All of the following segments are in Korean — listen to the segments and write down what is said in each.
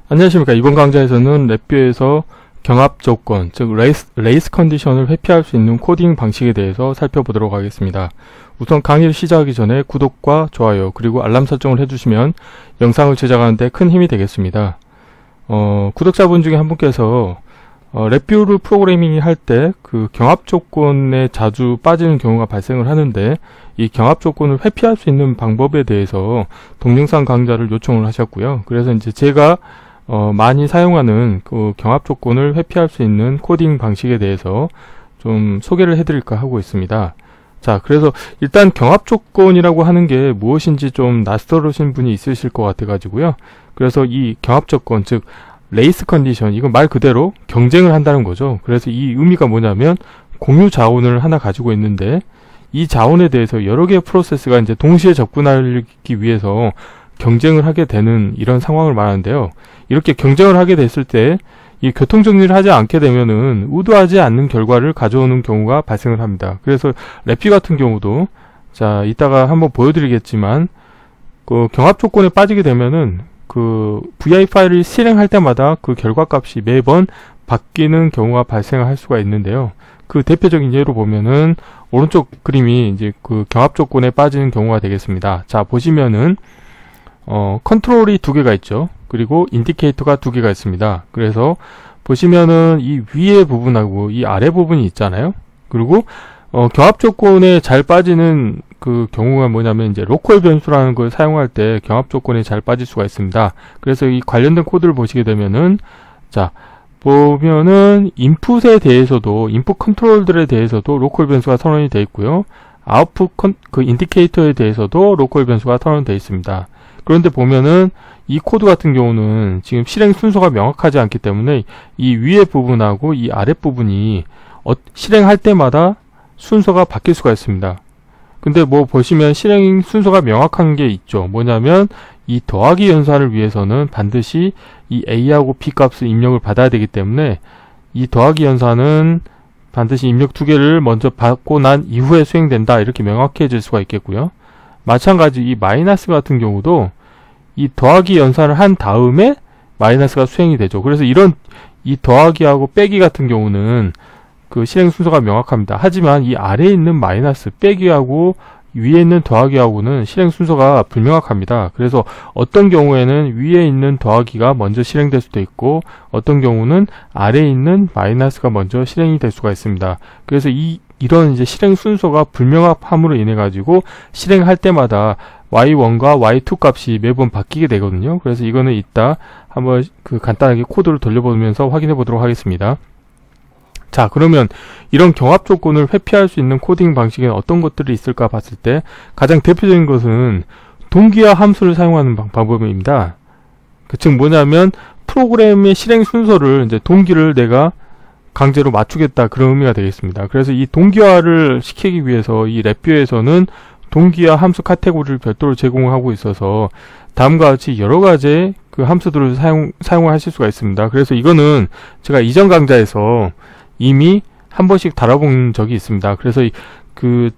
안녕하십니까. 이번 강좌에서는 랩뷰에서 경합 조건, 즉 레이스 컨디션을 회피할 수 있는 코딩 방식에 대해서 살펴보도록 하겠습니다. 우선 강의를 시작하기 전에 구독과 좋아요 그리고 알람 설정을 해주시면 영상을 제작하는 데 큰 힘이 되겠습니다. 구독자분 중에 한 분께서 랩뷰를 프로그래밍 할 때 그 경합 조건에 자주 빠지는 경우가 발생을 하는데, 이 경합 조건을 회피할 수 있는 방법에 대해서 동영상 강좌를 요청을 하셨고요. 그래서 이제 제가 많이 사용하는 그 경합 조건을 회피할 수 있는 코딩 방식에 대해서 좀 소개를 해드릴까 하고 있습니다. 자, 그래서 일단 경합 조건이라고 하는 게 무엇인지 좀 낯설으신 분이 있으실 것 같아 가지고요. 그래서 이 경합 조건, 즉 레이스 컨디션, 이건 말 그대로 경쟁을 한다는 거죠. 그래서 이 의미가 뭐냐면 공유 자원을 하나 가지고 있는데, 이 자원에 대해서 여러 개의 프로세스가 이제 동시에 접근하기 위해서 경쟁을 하게 되는 이런 상황을 말하는데요. 이렇게 경쟁을 하게 됐을 때 이 교통정리를 하지 않게 되면은 의도하지 않는 결과를 가져오는 경우가 발생을 합니다. 그래서 랩뷰 같은 경우도, 자, 이따가 한번 보여드리겠지만, 그 경합 조건에 빠지게 되면은 그 VI 파일을 실행할 때마다 그 결과값이 매번 바뀌는 경우가 발생할 수가 있는데요. 그 대표적인 예로 보면은 오른쪽 그림이 이제 그 경합 조건에 빠지는 경우가 되겠습니다. 자, 보시면은 컨트롤이 두 개가 있죠. 그리고 인디케이터가 두 개가 있습니다. 그래서 보시면은 이 위에 부분하고 이 아래 부분이 있잖아요. 그리고 경합 조건에 잘 빠지는 그 경우가 뭐냐면 이제 로컬 변수라는 걸 사용할 때 경합 조건에 잘 빠질 수가 있습니다. 그래서 이 관련된 코드를 보시게 되면은, 자, 보면은 인풋에 대해서도, 인풋 컨트롤들에 대해서도 로컬 변수가 선언이 되어 있고요. 아웃풋 그 인디케이터에 대해서도 로컬 변수가 선언되어 있습니다. 그런데 보면은 이 코드 같은 경우는 지금 실행 순서가 명확하지 않기 때문에 이 위에 부분하고 이 아래 부분이 실행할 때마다 순서가 바뀔 수가 있습니다. 근데 뭐 보시면 실행 순서가 명확한 게 있죠. 뭐냐면 이 더하기 연산을 위해서는 반드시 이 A하고 B 값을 입력을 받아야 되기 때문에 이 더하기 연산은 반드시 입력 두 개를 먼저 받고 난 이후에 수행된다, 이렇게 명확해질 수가 있겠고요. 마찬가지 이 마이너스 같은 경우도 이 더하기 연산을 한 다음에 마이너스가 수행이 되죠. 그래서 이 더하기하고 빼기 같은 경우는 그 실행 순서가 명확합니다. 하지만 이 아래에 있는 마이너스, 빼기하고 위에 있는 더하기하고는 실행 순서가 불명확합니다. 그래서 어떤 경우에는 위에 있는 더하기가 먼저 실행될 수도 있고, 어떤 경우는 아래에 있는 마이너스가 먼저 실행이 될 수가 있습니다. 그래서 이런 이제 실행 순서가 불명확함으로 인해 가지고 실행할 때마다 y1과 y2 값이 매번 바뀌게 되거든요. 그래서 이거는 이따 한번 그 간단하게 코드를 돌려보면서 확인해 보도록 하겠습니다. 자, 그러면 이런 경합 조건을 회피할 수 있는 코딩 방식에는 어떤 것들이 있을까 봤을 때 가장 대표적인 것은 동기화 함수를 사용하는 방법입니다. 즉 뭐냐면 프로그램의 실행 순서를 이제 동기를 내가 강제로 맞추겠다, 그런 의미가 되겠습니다. 그래서 이 동기화를 시키기 위해서 이 랩뷰에서는 동기화 함수 카테고리를 별도로 제공하고 있어서 다음과 같이 여러 가지 그 함수들을 사용을 하실 수가 있습니다. 그래서 이거는 제가 이전 강좌에서 이미 한 번씩 다뤄본 적이 있습니다. 그래서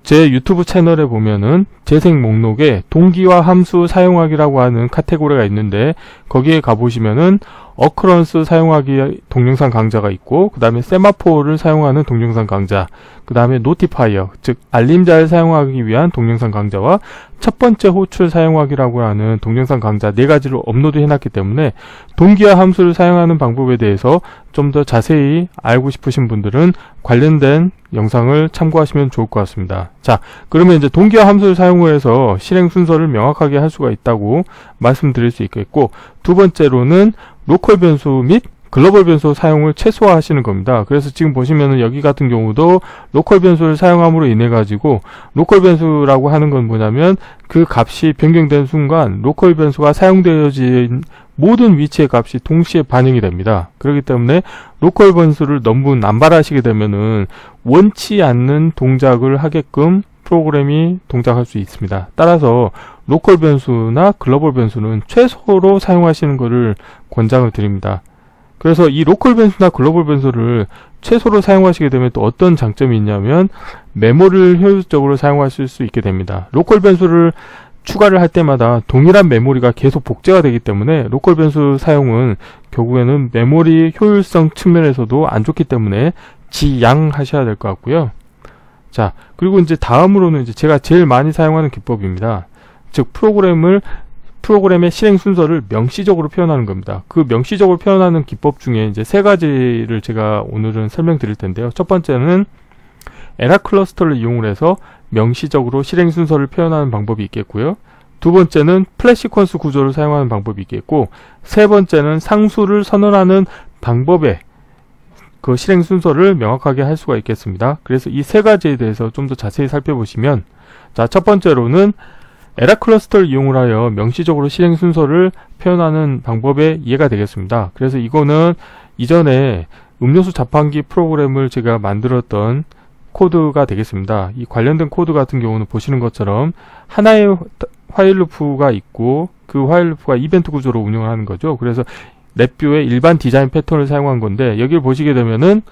제 유튜브 채널에 보면은 재생 목록에 동기화 함수 사용하기라고 하는 카테고리가 있는데, 거기에 가보시면은 어커런스 사용하기 동영상 강좌가 있고, 그 다음에 세마포를 사용하는 동영상 강좌, 그 다음에 노티파이어, 즉 알림자를 사용하기 위한 동영상 강좌와 첫 번째 호출 사용하기라고 하는 동영상 강좌 4가지를 업로드 해놨기 때문에 동기화 함수를 사용하는 방법에 대해서 좀 더 자세히 알고 싶으신 분들은 관련된 영상을 참고하시면 좋을 것 같습니다. 자, 그러면 이제 동기화 함수를 사용을 해서 실행 순서를 명확하게 할 수가 있다고 말씀드릴 수 있겠고, 두 번째로는 로컬 변수 및 글로벌 변수 사용을 최소화하시는 겁니다. 그래서 지금 보시면은 여기 같은 경우도 로컬 변수를 사용함으로 인해 가지고, 로컬 변수라고 하는 건 뭐냐면 그 값이 변경된 순간 로컬 변수가 사용되어진 모든 위치의 값이 동시에 반영이 됩니다. 그렇기 때문에 로컬 변수를 너무 남발하시게 되면은 원치 않는 동작을 하게끔 프로그램이 동작할 수 있습니다. 따라서 로컬 변수나 글로벌 변수는 최소로 사용하시는 것을 권장을 드립니다. 그래서 이 로컬 변수나 글로벌 변수를 최소로 사용하시게 되면 또 어떤 장점이 있냐면 메모리를 효율적으로 사용하실 수 있게 됩니다. 로컬 변수를 추가를 할 때마다 동일한 메모리가 계속 복제가 되기 때문에 로컬 변수 사용은 결국에는 메모리 효율성 측면에서도 안 좋기 때문에 지양하셔야 될 것 같고요. 자, 그리고 이제 다음으로는 이제 제가 제일 많이 사용하는 기법입니다. 즉 프로그램의 실행 순서를 명시적으로 표현하는 겁니다. 그 명시적으로 표현하는 기법 중에 이제 세 가지를 제가 오늘은 설명드릴 텐데요. 첫 번째는 에라 클러스터를 이용을 해서 명시적으로 실행 순서를 표현하는 방법이 있겠고요. 두 번째는 플래시 시퀀스 구조를 사용하는 방법이 있겠고, 세 번째는 상수를 선언하는 방법의 그 실행 순서를 명확하게 할 수가 있겠습니다. 그래서 이 세 가지에 대해서 좀 더 자세히 살펴보시면, 자, 첫 번째로는 에라 클러스터를 이용을 하여 명시적으로 실행 순서를 표현하는 방법의 이해가 되겠습니다. 그래서 이거는 이전에 음료수 자판기 프로그램을 제가 만들었던 코드가 되겠습니다. 이 관련된 코드 같은 경우는 보시는 것처럼 하나의 화일 루프가 있고 그 화일 루프가 이벤트 구조로 운영을 하는 거죠. 그래서 랩뷰의 일반 디자인 패턴을 사용한 건데, 여기를 보시게 되면은,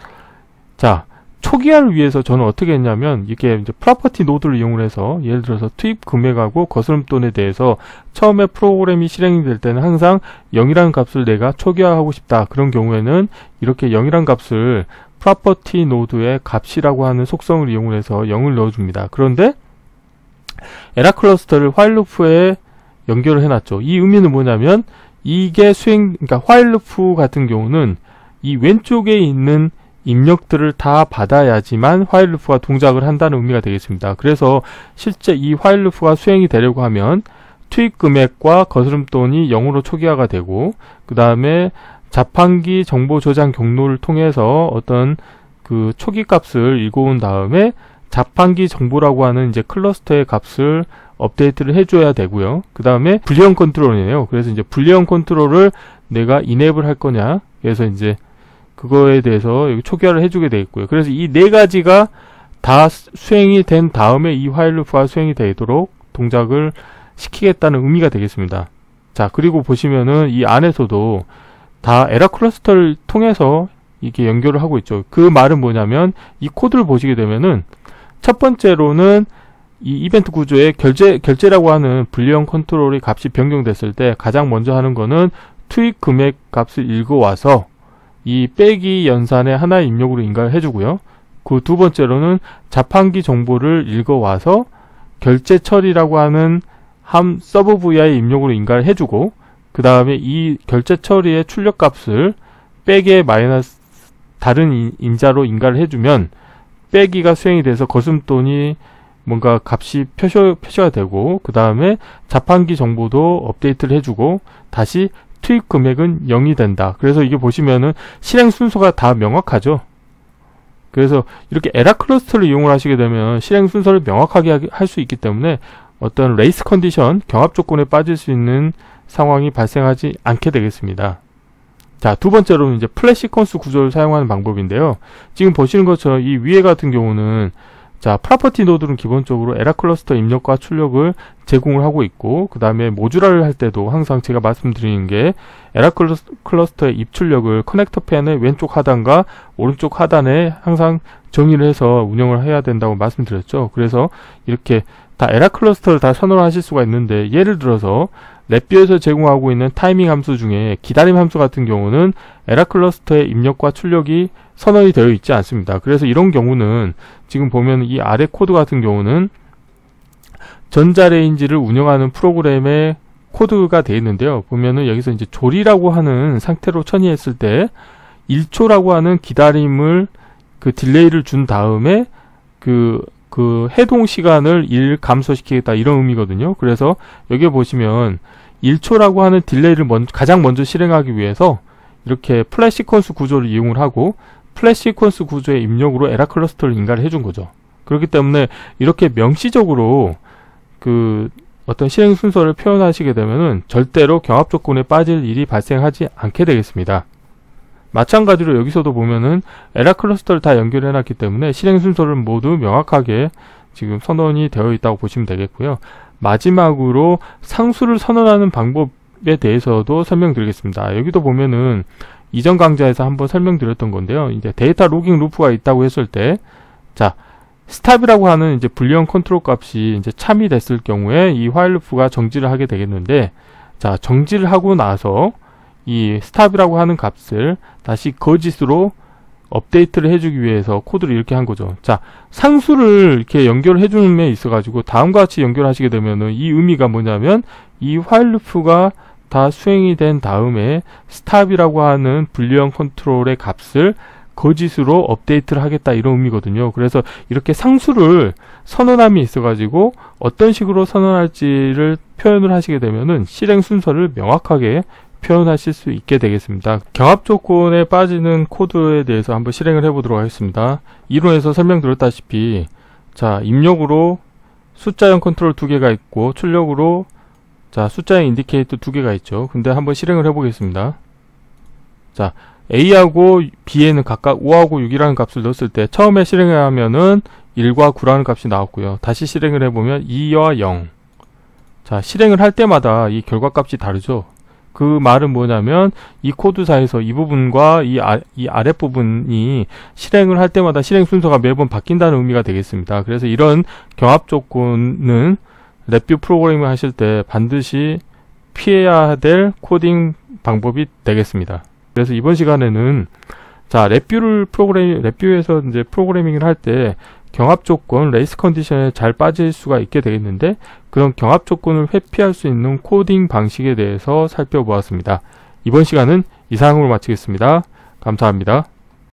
자, 초기화를 위해서 저는 어떻게 했냐면, 이렇게 이제 프로퍼티 노드를 이용을 해서, 예를 들어서 투입 금액하고 거스름돈에 대해서 처음에 프로그램이 실행이 될 때는 항상 0이라는 값을 내가 초기화하고 싶다. 그런 경우에는 이렇게 0이라는 값을 프로퍼티 노드의 값이라고 하는 속성을 이용을 해서 0을 넣어줍니다. 그런데 에라 클러스터를 화일 루프에 연결을 해놨죠. 이 의미는 뭐냐면, 이게 그러니까 화일 루프 같은 경우는 이 왼쪽에 있는 입력들을 다 받아야지만 화일 루프가 동작을 한다는 의미가 되겠습니다. 그래서 실제 이 화일 루프가 수행이 되려고 하면 투입 금액과 거스름돈이 0으로 초기화가 되고, 그 다음에 자판기 정보 저장 경로를 통해서 어떤 그 초기 값을 읽어온 다음에 자판기 정보라고 하는 이제 클러스터의 값을 업데이트를 해줘야 되고요. 그 다음에 불리언 컨트롤이네요. 그래서 이제 불리언 컨트롤을 내가 이네이블 할 거냐, 그래서 이제 그거에 대해서 여기 초기화를 해주게 되어 있고요. 그래서 이 네 가지가 다 수행이 된 다음에 이 화일 루프가 수행이 되도록 동작을 시키겠다는 의미가 되겠습니다. 자, 그리고 보시면은 이 안에서도 다 에라 클러스터를 통해서 이게 연결을 하고 있죠. 그 말은 뭐냐면, 이 코드를 보시게 되면은 첫 번째로는 이 이벤트 구조의 결제라고 하는 불리언 컨트롤의 값이 변경됐을 때 가장 먼저 하는 거는 투입 금액 값을 읽어와서 이 빼기 연산의 하나의 입력으로 인가를 해주고요. 그 두 번째로는 자판기 정보를 읽어와서 결제 처리라고 하는 서브 VI 입력으로 인가를 해주고, 그 다음에 이 결제 처리의 출력 값을 빼기의 마이너스 다른 인자로 인가를 해주면 빼기가 수행이 돼서 거스름돈이 뭔가 값이 표시가 되고, 그 다음에 자판기 정보도 업데이트를 해주고 다시 투입 금액은 0이 된다. 그래서 이게 보시면은 실행 순서가 다 명확하죠. 그래서 이렇게 에라 클러스터를 이용을 하시게 되면 실행 순서를 명확하게 할 수 있기 때문에 어떤 레이스 컨디션, 경합 조건에 빠질 수 있는 상황이 발생하지 않게 되겠습니다. 자, 두 번째로는 이제 플래시 시퀀스 구조를 사용하는 방법인데요. 지금 보시는 것처럼 이 위에 같은 경우는, 자, 프로퍼티 노드는 기본적으로 에라 클러스터 입력과 출력을 제공을 하고 있고, 그 다음에 모듈화를 할 때도 항상 제가 말씀드리는 게 에라 클러스터의 입출력을 커넥터 펜의 왼쪽 하단과 오른쪽 하단에 항상 정의를 해서 운영을 해야 된다고 말씀드렸죠. 그래서 이렇게 다 에라 클러스터를 다 선언을 하실 수가 있는데, 예를 들어서 랩뷰에서 제공하고 있는 타이밍 함수 중에 기다림 함수 같은 경우는 에라 클러스터의 입력과 출력이 선언이 되어 있지 않습니다. 그래서 이런 경우는 지금 보면 이 아래 코드 같은 경우는 전자레인지를 운영하는 프로그램의 코드가 되어 있는데요. 보면은 여기서 이제 조리라고 하는 상태로 처리했을 때 1초라고 하는 기다림을 그 딜레이를 준 다음에 그 해동 시간을 1 감소시키겠다, 이런 의미거든요. 그래서 여기 보시면 1초라고 하는 딜레이를 가장 먼저 실행하기 위해서 이렇게 플래시 시퀀스 구조를 이용을 하고 플래시 시퀀스 구조의 입력으로 에라 클러스터를 인가를 해준 거죠. 그렇기 때문에 이렇게 명시적으로 그 어떤 실행 순서를 표현하시게 되면은 절대로 경합 조건에 빠질 일이 발생하지 않게 되겠습니다. 마찬가지로 여기서도 보면은 에라 클러스터를 다 연결해 놨기 때문에 실행 순서를 모두 명확하게 지금 선언이 되어 있다고 보시면 되겠고요. 마지막으로 상수를 선언하는 방법에 대해서도 설명드리겠습니다. 여기도 보면은 이전 강좌에서 한번 설명드렸던 건데요. 이제 데이터 로깅 루프가 있다고 했을 때, 자, 스탑이라고 하는 이제 불리언 컨트롤 값이 이제 참이 됐을 경우에 이 while loop가 정지를 하게 되겠는데, 자, 정지를 하고 나서 이 스탑이라고 하는 값을 다시 거짓으로 업데이트를 해주기 위해서 코드를 이렇게 한 거죠. 자, 상수를 이렇게 연결해 주는 데 있어 가지고 다음과 같이 연결하시게 되면은 이 의미가 뭐냐면 이 while loop가 다 수행이 된 다음에 스탑이라고 하는 불리언 컨트롤의 값을 거짓으로 업데이트를 하겠다, 이런 의미거든요. 그래서 이렇게 상수를 선언함이 있어 가지고 어떤 식으로 선언할지를 표현을 하시게 되면은 실행 순서를 명확하게 표현하실 수 있게 되겠습니다. 경합 조건에 빠지는 코드에 대해서 한번 실행을 해보도록 하겠습니다. 이론에서 설명드렸다시피, 자, 입력으로 숫자형 컨트롤 2개가 있고 출력으로 자, 숫자형 인디케이터 2개가 있죠. 근데 한번 실행을 해보겠습니다. 자, A하고 B에는 각각 5하고 6이라는 값을 넣었을 때 처음에 실행을 하면은 1과 9라는 값이 나왔고요. 다시 실행을 해보면 2와 0. 자, 실행을 할 때마다 이 결과값이 다르죠. 그 말은 뭐냐면 이 코드사에서 이 부분과 이 아랫부분이 실행을 할 때마다 실행 순서가 매번 바뀐다는 의미가 되겠습니다. 그래서 이런 경합 조건은 랩뷰 프로그래밍을 하실 때 반드시 피해야 될 코딩 방법이 되겠습니다. 그래서 이번 시간에는 자, 랩뷰에서 이제 프로그래밍을 할 때 경합 조건, 레이스 컨디션에 잘 빠질 수가 있게 되겠는데, 그런 경합 조건을 회피할 수 있는 코딩 방식에 대해서 살펴보았습니다. 이번 시간은 이상으로 마치겠습니다. 감사합니다.